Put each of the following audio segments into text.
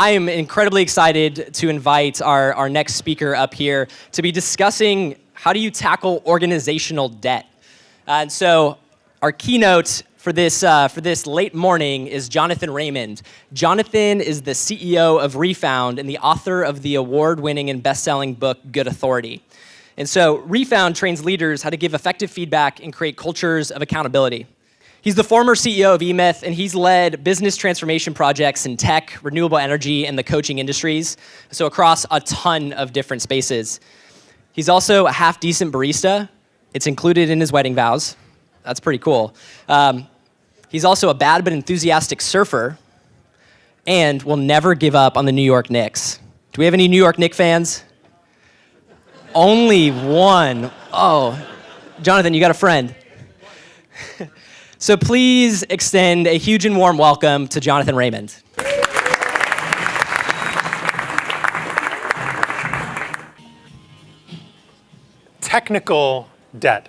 I am incredibly excited to invite our next speaker up here to be discussing how do you tackle organizational debt. And so our keynote for this late morning is Jonathan Raymond. Jonathan is the CEO of Refound and the author of the award-winning and best-selling book, Good Authority. And so Refound trains leaders how to give effective feedback and create cultures of accountability. He's the former CEO of eMyth, and he's led business transformation projects in tech, renewable energy, and the coaching industries, so across a ton of different spaces. He's also a half-decent barista. It's included in his wedding vows. That's pretty cool. He's also a bad but enthusiastic surfer, and will never give up on the New York Knicks. Do we have any New York Knicks fans? Only one. Oh, Jonathan, you got a friend. So please extend a huge and warm welcome to Jonathan Raymond. Technical debt.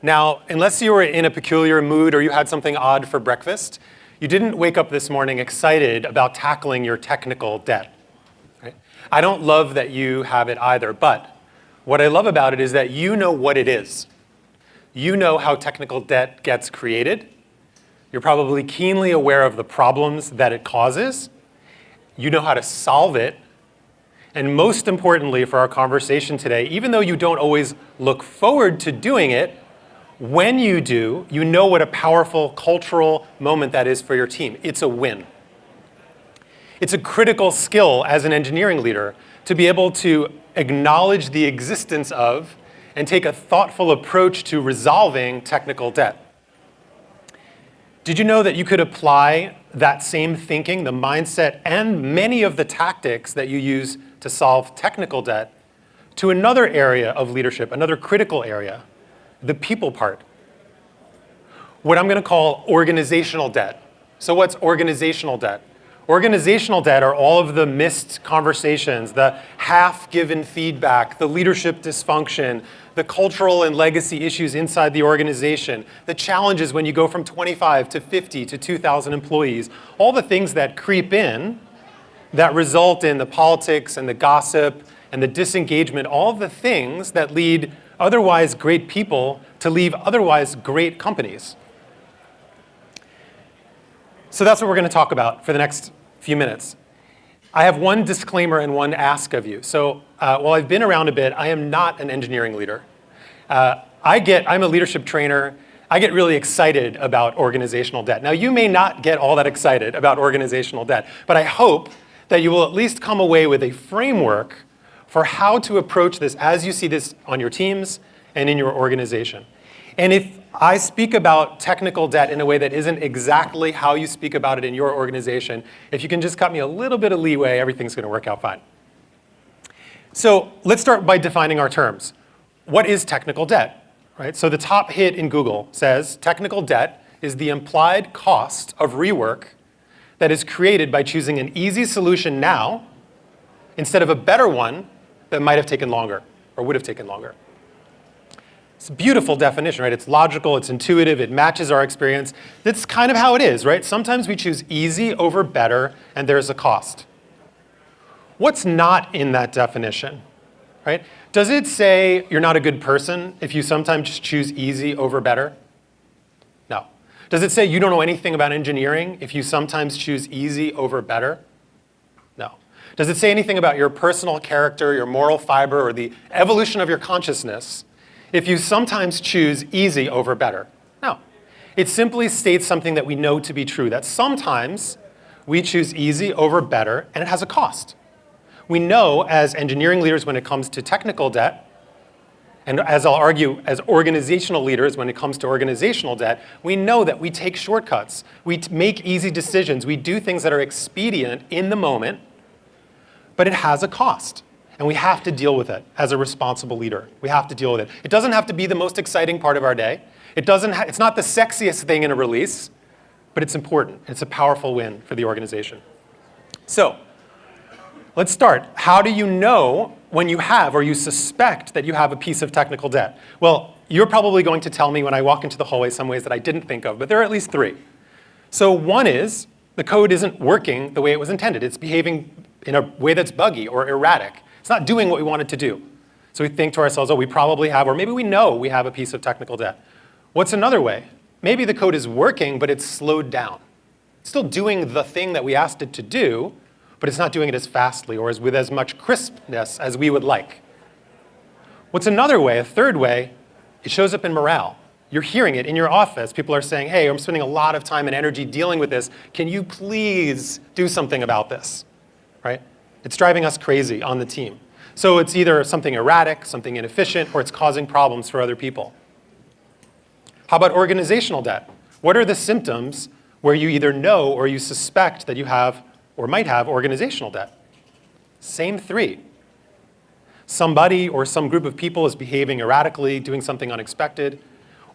Now, unless you were in a peculiar mood or you had something odd for breakfast, you didn't wake up this morning excited about tackling your technical debt. Right? I don't love that you have it either, but what I love about it is that you know what it is. You know how technical debt gets created. You're probably keenly aware of the problems that it causes. You know how to solve it. And most importantly for our conversation today, even though you don't always look forward to doing it, when you do, you know what a powerful cultural moment that is for your team. It's a win. It's a critical skill as an engineering leader to be able to acknowledge the existence of and take a thoughtful approach to resolving technical debt. Did you know that you could apply that same thinking, the mindset, and many of the tactics that you use to solve technical debt to another area of leadership, another critical area, the people part? What I'm going to call organizational debt. So what's organizational debt? Organizational debt are all of the missed conversations, the half-given feedback, the leadership dysfunction, the cultural and legacy issues inside the organization, the challenges when you go from 25 to 50 to 2,000 employees, all the things that creep in that result in the politics and the gossip and the disengagement, all the things that lead otherwise great people to leave otherwise great companies. So that's what we're going to talk about for the next few minutes. I have one disclaimer and one ask of you. So while I've been around a bit, I am not an engineering leader. I'm a leadership trainer. I get really excited about organizational debt. Now, you may not get all that excited about organizational debt, but I hope that you will at least come away with a framework for how to approach this as you see this on your teams and in your organization. And if I speak about technical debt in a way that isn't exactly how you speak about it in your organization, if you can just cut me a little bit of leeway, everything's going to work out fine. So let's start by defining our terms. What is technical debt? Right? So the top hit in Google says technical debt is the implied cost of rework that is created by choosing an easy solution now instead of a better one that might have taken longer or would have taken longer. It's a beautiful definition, right? It's logical, it's intuitive, it matches our experience. That's kind of how it is, right? Sometimes we choose easy over better, and there's a cost. What's not in that definition, right? Does it say you're not a good person if you sometimes choose easy over better? No. Does it say you don't know anything about engineering if you sometimes choose easy over better? No. Does it say anything about your personal character, your moral fiber, or the evolution of your consciousness if you sometimes choose easy over better? No. It simply states something that we know to be true, that sometimes we choose easy over better, and it has a cost. We know as engineering leaders when it comes to technical debt, and as I'll argue as organizational leaders when it comes to organizational debt, we know that we take shortcuts. We make easy decisions. We do things that are expedient in the moment, but it has a cost. And we have to deal with it as a responsible leader. We have to deal with it. It doesn't have to be the most exciting part of our day. It's not the sexiest thing in a release, but it's important. It's a powerful win for the organization. So let's start. How do you know when you have or you suspect that you have a piece of technical debt? Well, you're probably going to tell me when I walk into the hallway some ways that I didn't think of, but there are at least three. So one is the code isn't working the way it was intended. It's behaving in a way that's buggy or erratic. It's not doing what we want it to do. So we think to ourselves, oh, we probably have, or maybe we know we have a piece of technical debt. What's another way? Maybe the code is working, but it's slowed down. It's still doing the thing that we asked it to do, but it's not doing it as fastly or with as much crispness as we would like. What's another way, a third way, it shows up in morale. You're hearing it in your office. People are saying, hey, I'm spending a lot of time and energy dealing with this. Can you please do something about this? Right? It's driving us crazy on the team. So it's either something erratic, something inefficient, or it's causing problems for other people. How about organizational debt? What are the symptoms where you either know or you suspect that you have or might have organizational debt? Same three. Somebody or some group of people is behaving erratically, doing something unexpected.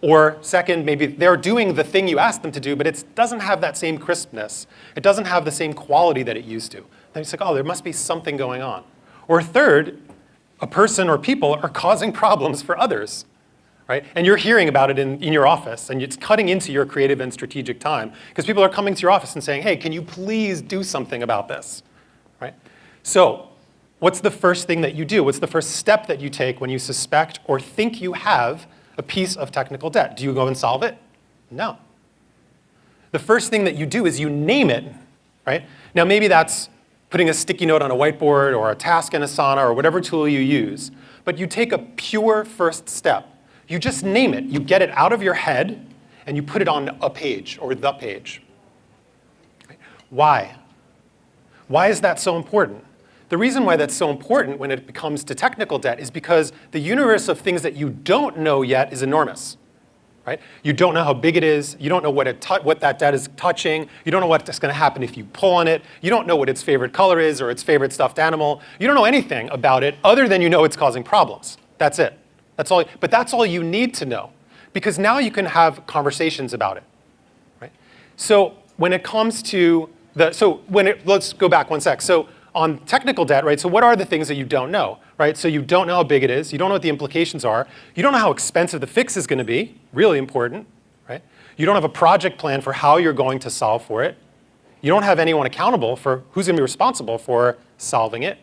Or second, maybe they're doing the thing you asked them to do, but it doesn't have that same crispness. It doesn't have the same quality that it used to. Then it's like, oh, there must be something going on. Or third, a person or people are causing problems for others, right? And you're hearing about it in your office, and it's cutting into your creative and strategic time, because people are coming to your office and saying, hey, can you please do something about this, right? So what's the first thing that you do? What's the first step that you take when you suspect or think you have a piece of technical debt? Do you go and solve it? No. The first thing that you do is you name it, right? Now maybe that's putting a sticky note on a whiteboard or a task in Asana or whatever tool you use, but you take a pure first step. You just name it. You get it out of your head and you put it on a page or the page. Why? Why is that so important? The reason why that's so important when it comes to technical debt is because the universe of things that you don't know yet is enormous, right? You don't know how big it is. You don't know what that debt is touching. You don't know what's going to happen if you pull on it. You don't know what its favorite color is or its favorite stuffed animal. You don't know anything about it other than you know it's causing problems. That's it. That's all. But that's all you need to know, because now you can have conversations about it, right? So when it comes to let's go back one sec. So on technical debt, right, so what are the things that you don't know, right? So you don't know how big it is. You don't know what the implications are. You don't know how expensive the fix is going to be, really important, right? You don't have a project plan for how you're going to solve for it. You don't have anyone accountable for who's going to be responsible for solving it.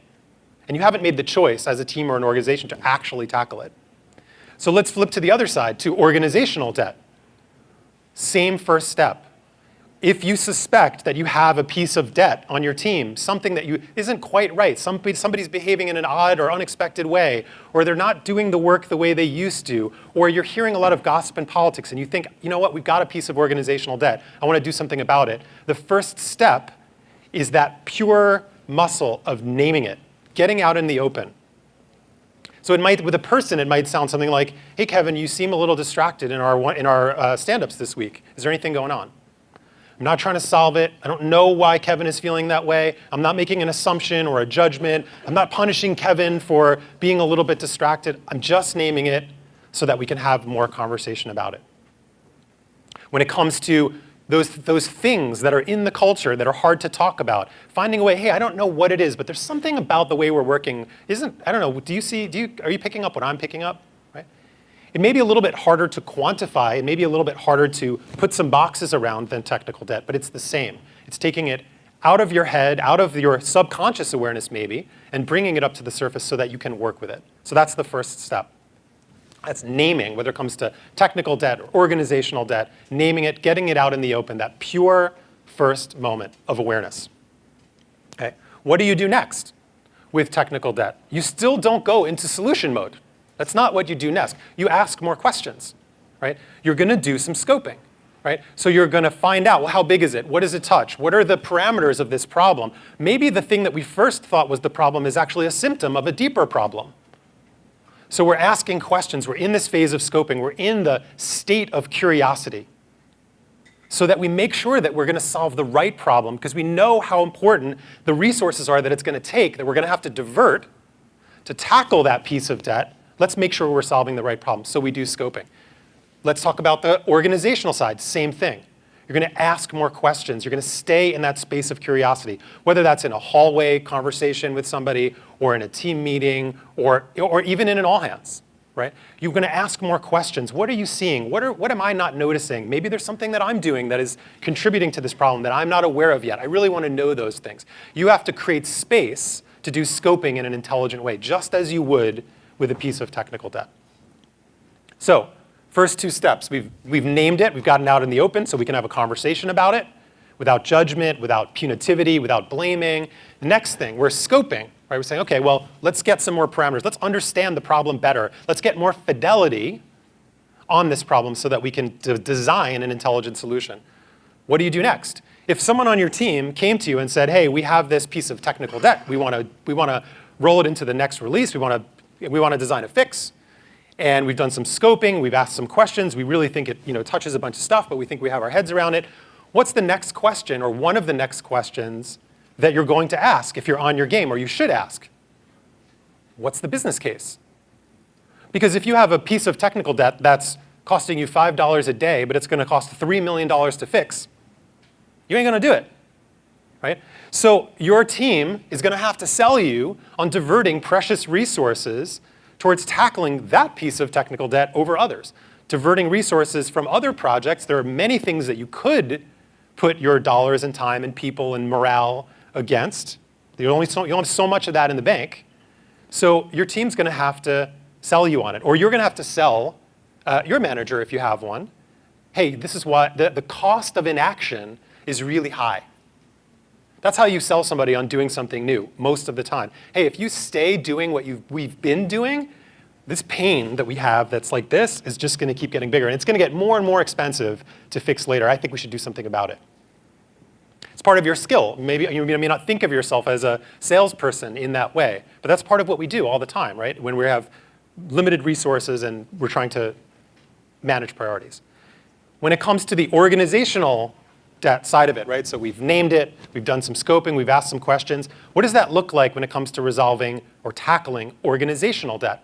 And you haven't made the choice as a team or an organization to actually tackle it. So let's flip to the other side, to organizational debt. Same first step. If you suspect that you have a piece of debt on your team, something that isn't quite right, somebody's behaving in an odd or unexpected way, or they're not doing the work the way they used to, or you're hearing a lot of gossip and politics and you think, you know what, we've got a piece of organizational debt. I want to do something about it. The first step is that pure muscle of naming it, getting out in the open. So it might, with a person, it might sound something like, hey, Kevin, you seem a little distracted in our stand-ups this week. Is there anything going on? I'm not trying to solve it. I don't know why Kevin is feeling that way. I'm not making an assumption or a judgment. I'm not punishing Kevin for being a little bit distracted. I'm just naming it so that we can have more conversation about it. When it comes to those things that are in the culture that are hard to talk about, finding a way, hey, I don't know what it is, but there's something about the way we're working. I don't know, are you picking up what I'm picking up? It may be a little bit harder to quantify, it may be a little bit harder to put some boxes around than technical debt, but it's the same. It's taking it out of your head, out of your subconscious awareness maybe, and bringing it up to the surface so that you can work with it. So that's the first step. That's naming, whether it comes to technical debt or organizational debt, naming it, getting it out in the open, that pure first moment of awareness. Okay. What do you do next with technical debt? You still don't go into solution mode. That's not what you do next. You ask more questions, right? You're going to do some scoping, right? So you're going to find out, well, how big is it? What does it touch? What are the parameters of this problem? Maybe the thing that we first thought was the problem is actually a symptom of a deeper problem. So we're asking questions. We're in this phase of scoping. We're in the state of curiosity so that we make sure that we're going to solve the right problem, because we know how important the resources are that it's going to take, that we're going to have to divert to tackle that piece of debt. Let's make sure we're solving the right problem. So we do scoping. Let's talk about the organizational side. Same thing. You're going to ask more questions. You're going to stay in that space of curiosity, whether that's in a hallway conversation with somebody or in a team meeting or even in an all hands, right? You're going to ask more questions. What are you seeing? What am I not noticing? Maybe there's something that I'm doing that is contributing to this problem that I'm not aware of yet. I really want to know those things. You have to create space to do scoping in an intelligent way, just as you would with a piece of technical debt. So, first two steps. We've named it. We've gotten out in the open so we can have a conversation about it without judgment, without punitivity, without blaming. The next thing, we're scoping. Right, we're saying, okay, well, let's get some more parameters. Let's understand the problem better. Let's get more fidelity on this problem so that we can design an intelligent solution. What do you do next? If someone on your team came to you and said, hey, we have this piece of technical debt. We want to roll it into the next release. We want to design a fix. And we've done some scoping. We've asked some questions. We really think it touches a bunch of stuff, but we think we have our heads around it. What's the next question, or one of the next questions that you're going to ask if you're on your game, or you should ask? What's the business case? Because if you have a piece of technical debt that's costing you $5 a day, but it's going to cost $3 million to fix, you ain't going to do it, right? So your team is going to have to sell you on diverting precious resources towards tackling that piece of technical debt over others. Diverting resources from other projects. There are many things that you could put your dollars and time and people and morale against. You only have so much of that in the bank. So your team's going to have to sell you on it. Or you're going to have to sell your manager, if you have one, hey, this is what the cost of inaction is really high. That's how you sell somebody on doing something new most of the time. Hey, if you stay doing what we've been doing, this pain that we have that's like this is just going to keep getting bigger. And it's going to get more and more expensive to fix later. I think we should do something about it. It's part of your skill. Maybe you may not think of yourself as a salesperson in that way, but that's part of what we do all the time, right? When we have limited resources and we're trying to manage priorities. When it comes to the organizational debt side of it, right? So we've named it, we've done some scoping, we've asked some questions. What does that look like when it comes to resolving or tackling organizational debt?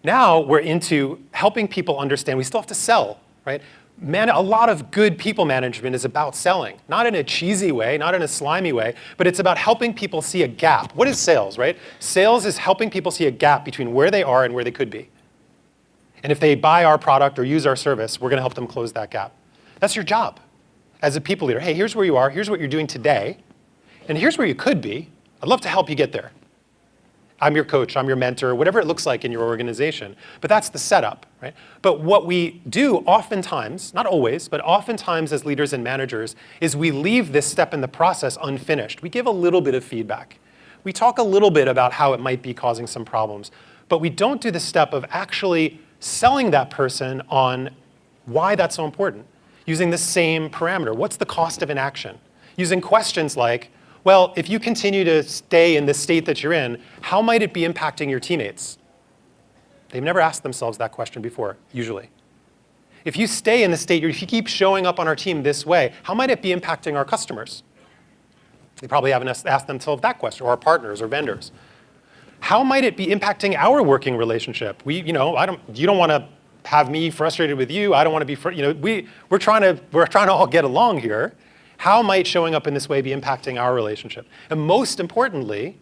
Now we're into helping people understand we still have to sell, right? A lot of good people management is about selling, not in a cheesy way, not in a slimy way, but it's about helping people see a gap. What is sales, right? Sales is helping people see a gap between where they are and where they could be. And if they buy our product or use our service, we're going to help them close that gap. That's your job as a people leader. Hey, here's where you are, here's what you're doing today, and here's where you could be. I'd love to help you get there. I'm your coach, I'm your mentor, whatever it looks like in your organization. But that's the setup, right? But what we do oftentimes, not always, but oftentimes as leaders and managers, is we leave this step in the process unfinished. We give a little bit of feedback. We talk a little bit about how it might be causing some problems, but we don't do the step of actually selling that person on why that's so important, using the same parameter. What's the cost of inaction? Using questions like, well, if you continue to stay in the state that you're in, how might it be impacting your teammates? They've never asked themselves that question before, usually. If you stay in the state, if you keep showing up on our team this way, how might it be impacting our customers? They probably haven't asked themselves that question, or our partners or vendors. How might it be impacting our working relationship? You don't want to have me frustrated with you. I don't want to be, we're trying to all get along here. How might showing up in this way be impacting our relationship? And most importantly,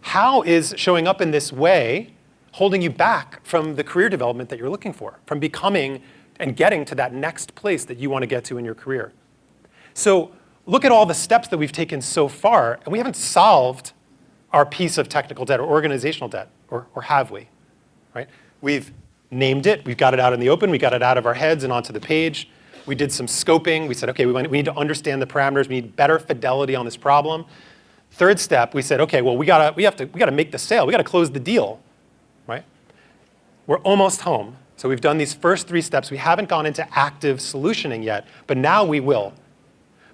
how is showing up in this way holding you back from the career development that you're looking for, from becoming and getting to that next place that you want to get to in your career? So look at all the steps that we've taken so far, and we haven't solved our piece of technical debt or organizational debt, or have we? Right? We've named it, we've got it out in the open, we got it out of our heads and onto the page. We did some scoping. We said, okay, we need to understand the parameters. We need better fidelity on this problem. Third step, we said, okay, well, we gotta make the sale. We gotta close the deal, right? We're almost home. So we've done these first three steps. We haven't gone into active solutioning yet, but now we will.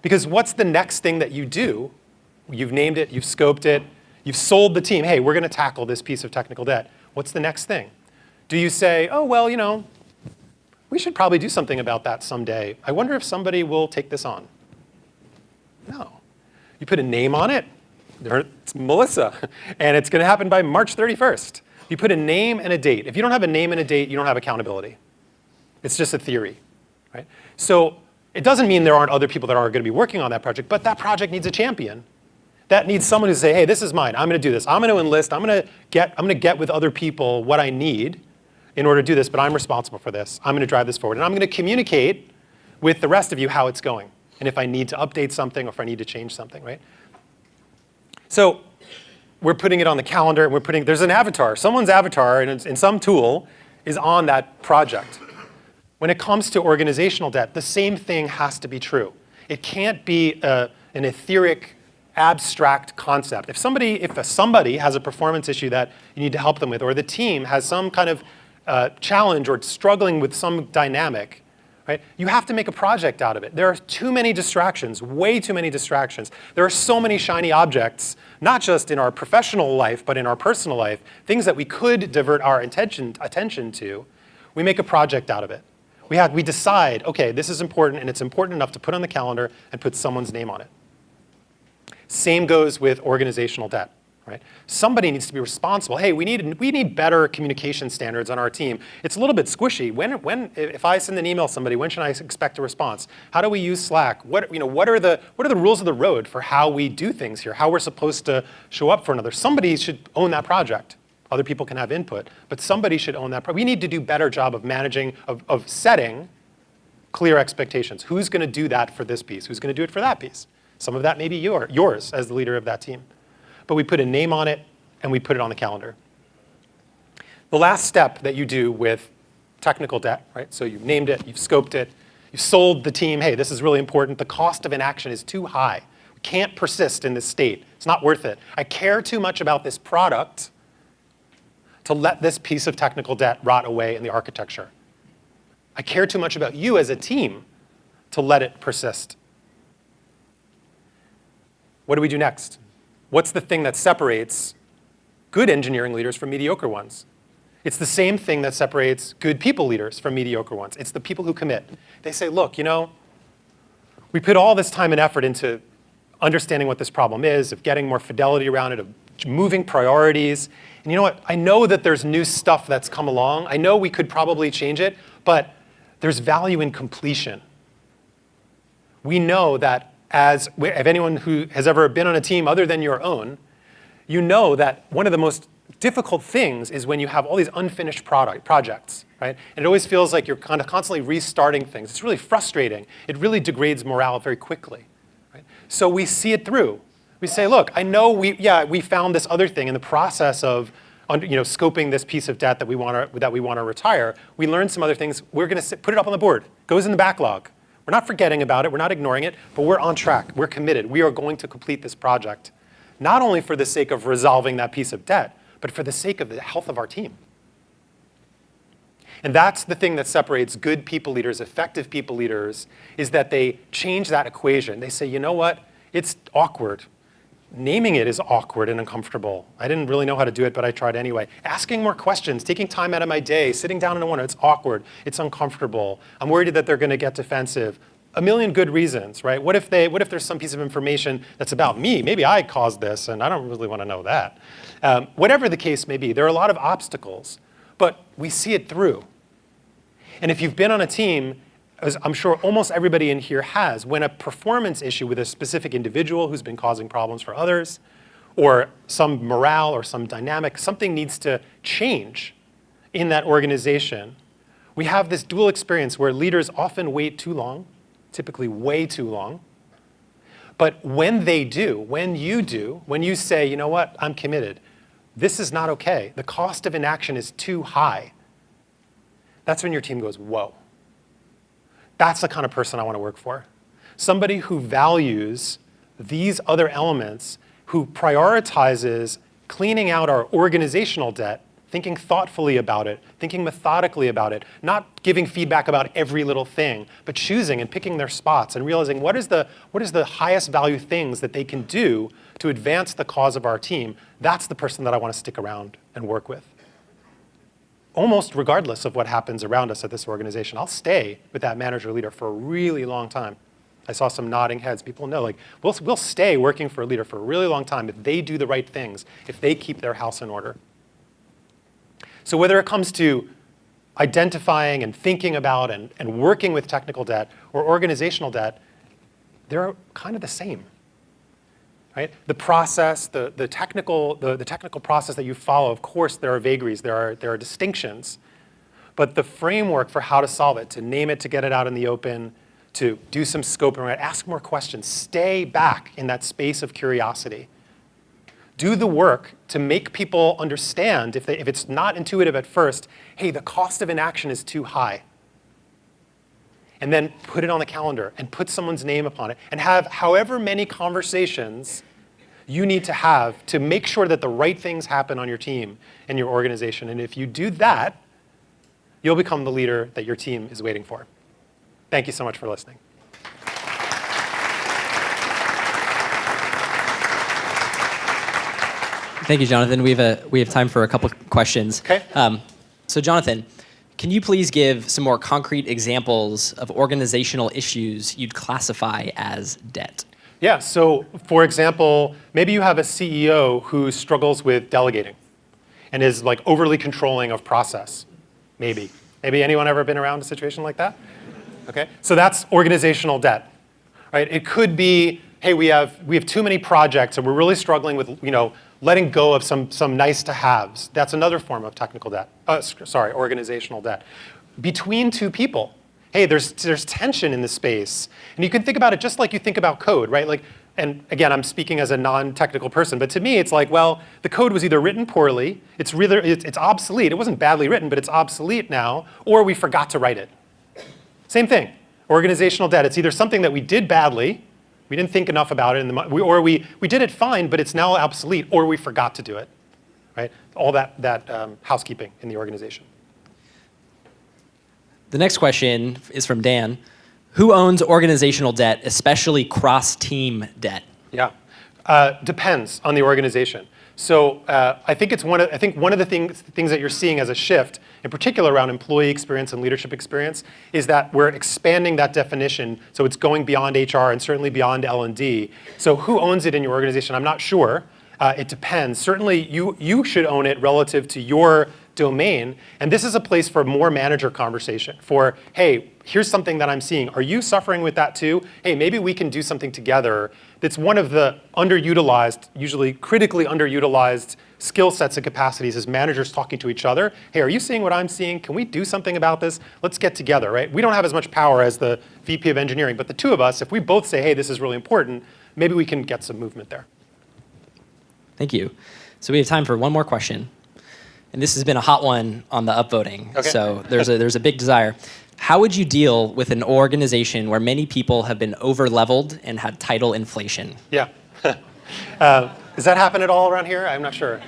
Because what's the next thing that you do? You've named it, you've scoped it, you've sold the team. Hey, we're gonna tackle this piece of technical debt. What's the next thing? Do you say, oh, well, we should probably do something about that someday. I wonder if somebody will take this on. No. You put a name on it. It's Melissa. And it's going to happen by March 31st. You put a name and a date. If you don't have a name and a date, you don't have accountability. It's just a theory, right? So it doesn't mean there aren't other people that are going to be working on that project, but that project needs a champion. That needs someone who say, hey, this is mine. I'm going to do this. I'm going to enlist. I'm going to get with other people what I need in order to do this, but I'm responsible for this. I'm going to drive this forward. And I'm going to communicate with the rest of you how it's going, and if I need to update something or if I need to change something, right? So we're putting it on the calendar, and there's an avatar. Someone's avatar in some tool is on that project. When it comes to organizational debt, the same thing has to be true. It can't be an etheric, abstract concept. If somebody has a performance issue that you need to help them with, or the team has some kind of challenge or struggling with some dynamic, right? You have to make a project out of it. There are too many distractions, way too many distractions. There are so many shiny objects, not just in our professional life, but in our personal life, things that we could divert our attention to. We make a project out of it. We decide, okay, this is important, and it's important enough to put on the calendar and put someone's name on it. Same goes with organizational debt. Right? Somebody needs to be responsible. Hey, we need better communication standards on our team. It's a little bit squishy. If I send an email to somebody, when should I expect a response? How do we use Slack? What are the rules of the road for how we do things here? How we're supposed to show up for another? Somebody should own that project. Other people can have input, but somebody should own that. We need to do a better job of managing, of setting clear expectations. Who's going to do that for this piece? Who's going to do it for that piece? Some of that may be yours as the leader of that team. But we put a name on it, and we put it on the calendar. The last step that you do with technical debt, right? So you've named it, you've scoped it, you've sold the team, hey, this is really important. The cost of inaction is too high. We can't persist in this state. It's not worth it. I care too much about this product to let this piece of technical debt rot away in the architecture. I care too much about you as a team to let it persist. What do we do next? What's the thing that separates good engineering leaders from mediocre ones? It's the same thing that separates good people leaders from mediocre ones. It's the people who commit. They say, look, we put all this time and effort into understanding what this problem is, of getting more fidelity around it, of moving priorities. And you know what? I know that there's new stuff that's come along. I know we could probably change it, but there's value in completion. We know that if anyone who has ever been on a team other than your own, you know that one of the most difficult things is when you have all these unfinished projects, right? And it always feels like you're kind of constantly restarting things. It's really frustrating. It really degrades morale very quickly, right? So we see it through. We say, look, I know we found this other thing in the process of scoping this piece of debt that we want to retire. We learned some other things. We're going to put it up on the board. Goes in the backlog. We're not forgetting about it, we're not ignoring it, but we're on track, we're committed. We are going to complete this project, not only for the sake of resolving that piece of debt, but for the sake of the health of our team. And that's the thing that separates good people leaders, effective people leaders, is that they change that equation. They say, you know what, it's awkward. Naming it is awkward and uncomfortable. I didn't really know how to do it, but I tried anyway. Asking more questions, taking time out of my day, sitting down in a corner, it's awkward, it's uncomfortable. I'm worried that they're going to get defensive. A million good reasons, right? What if there's some piece of information that's about me? Maybe I caused this, and I don't really want to know that. Whatever the case may be, there are a lot of obstacles, but we see it through. And if you've been on a team, as I'm sure almost everybody in here has, when a performance issue with a specific individual who's been causing problems for others, or some morale or some dynamic, something needs to change in that organization, we have this dual experience where leaders often wait too long, typically way too long. But when they do, when you say, you know what, I'm committed, this is not okay, the cost of inaction is too high, that's when your team goes, whoa. That's the kind of person I want to work for. Somebody who values these other elements, who prioritizes cleaning out our organizational debt, thinking thoughtfully about it, thinking methodically about it, not giving feedback about every little thing, but choosing and picking their spots and realizing what is the highest value things that they can do to advance the cause of our team. That's the person that I want to stick around and work with. Almost regardless of what happens around us at this organization. I'll stay with that manager or leader for a really long time. I saw some nodding heads. People know, like, we'll stay working for a leader for a really long time if they do the right things, if they keep their house in order. So whether it comes to identifying and thinking about and working with technical debt or organizational debt, they're kind of the same. Right? The process, the technical process that you follow, of course, there are vagaries, there are distinctions, but the framework for how to solve it, to name it, to get it out in the open, to do some scoping, right? Ask more questions, stay back in that space of curiosity. Do the work to make people understand, if it's not intuitive at first, hey, the cost of inaction is too high. And then put it on the calendar and put someone's name upon it and have however many conversations you need to have to make sure that the right things happen on your team and your organization. And if you do that, you'll become the leader that your team is waiting for. Thank you so much for listening. Thank you, Jonathan. We have time for a couple questions. Okay. So Jonathan, can you please give some more concrete examples of organizational issues you'd classify as debt? Yeah, so for example, maybe you have a CEO who struggles with delegating and is like overly controlling of process. Maybe anyone ever been around a situation like that? Okay, so that's organizational debt, right? It could be, hey, we have too many projects and we're really struggling with, letting go of some nice to haves. That's another form of technical debt. Organizational debt. Between two people, hey, there's tension in the space, and you can think about it just like you think about code, right? Like, and again, I'm speaking as a non-technical person, but to me, it's like, well, the code was either written poorly, it's obsolete. It wasn't badly written, but it's obsolete now, or we forgot to write it. Same thing. Organizational debt. It's either something that we did badly. We didn't think enough about it, or we did it fine, but it's now obsolete, or we forgot to do it, right? All that housekeeping in the organization. The next question is from Dan. Who owns organizational debt, especially cross-team debt? Yeah, depends on the organization. So I think one of the things that you're seeing as a shift, in particular around employee experience and leadership experience, is that we're expanding that definition, so it's going beyond HR and certainly beyond L&D. So who owns it in your organization? I'm not sure. It depends. Certainly, you should own it relative to your domain, and this is a place for more manager conversation. For, hey, here's something that I'm seeing. Are you suffering with that too? Hey, maybe we can do something together. That's one of the underutilized, usually critically underutilized skill sets and capacities is managers talking to each other. Hey, are you seeing what I'm seeing? Can we do something about this? Let's get together, right? We don't have as much power as the VP of engineering, but the two of us, if we both say, hey, this is really important, maybe we can get some movement there. Thank you. So we have time for one more question. And this has been a hot one on the upvoting. Okay. So there's a big desire. How would you deal with an organization where many people have been over-leveled and had title inflation? Yeah. Does that happen at all around here? I'm not sure.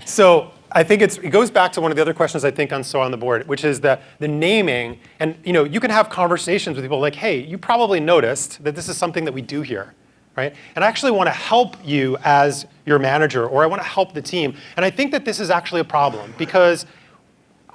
So I think it goes back to one of the other questions I think on the board, which is the naming. And you can have conversations with people like, hey, you probably noticed that this is something that we do here. Right? And I actually want to help you as your manager, or I want to help the team. And I think that this is actually a problem because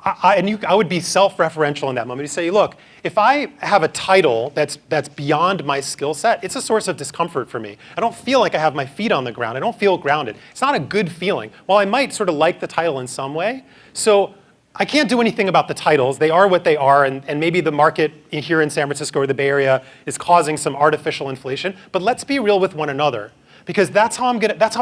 I would be self-referential in that moment. You say, look, if I have a title that's beyond my skill set, it's a source of discomfort for me. I don't feel like I have my feet on the ground. I don't feel grounded. It's not a good feeling. While I might sort of like the title in some way, so I can't do anything about the titles. They are what they are, and maybe the market here in San Francisco or the Bay Area is causing some artificial inflation. But let's be real with one another, because that's how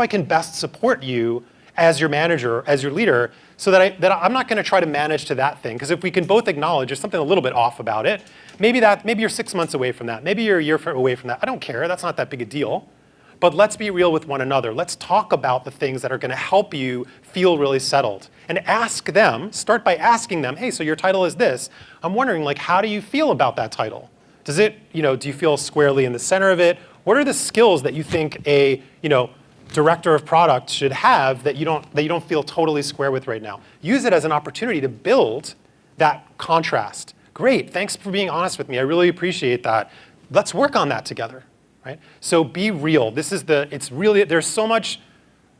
I can best support you as your manager, as your leader, so that I'm not going to try to manage to that thing. Because if we can both acknowledge there's something a little bit off about it, maybe you're 6 months away from that, maybe you're a year away from that. I don't care. That's not that big a deal. But let's be real with one another. Let's talk about the things that are going to help you feel really settled. And start by asking them, hey, so your title is this. I'm wondering, how do you feel about that title? Does it, do you feel squarely in the center of it? What are the skills that you think a, director of product should have that you don't feel totally square with right now? Use it as an opportunity to build that contrast. Great, thanks for being honest with me. I really appreciate that. Let's work on that together. Right? So be real. There's so much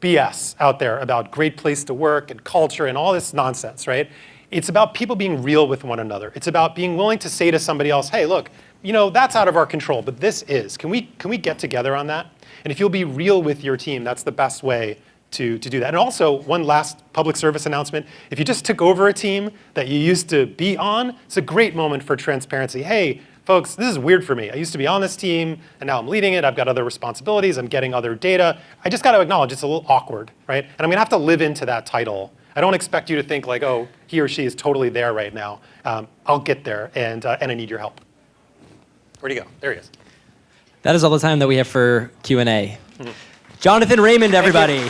BS out there about great place to work and culture and all this nonsense, right? It's about people being real with one another. It's about being willing to say to somebody else, hey, look, that's out of our control, but this is. Can we get together on that? And if you'll be real with your team, that's the best way to do that. And also, one last public service announcement. If you just took over a team that you used to be on, it's a great moment for transparency. Hey, folks, this is weird for me. I used to be on this team, and now I'm leading it. I've got other responsibilities. I'm getting other data. I just got to acknowledge it's a little awkward, right? And I'm going to have to live into that title. I don't expect you to think like, oh, he or she is totally there right now. I'll get there, and I need your help. Where'd he go? There he is. That is all the time that we have for Q&A. Jonathan Raymond, everybody.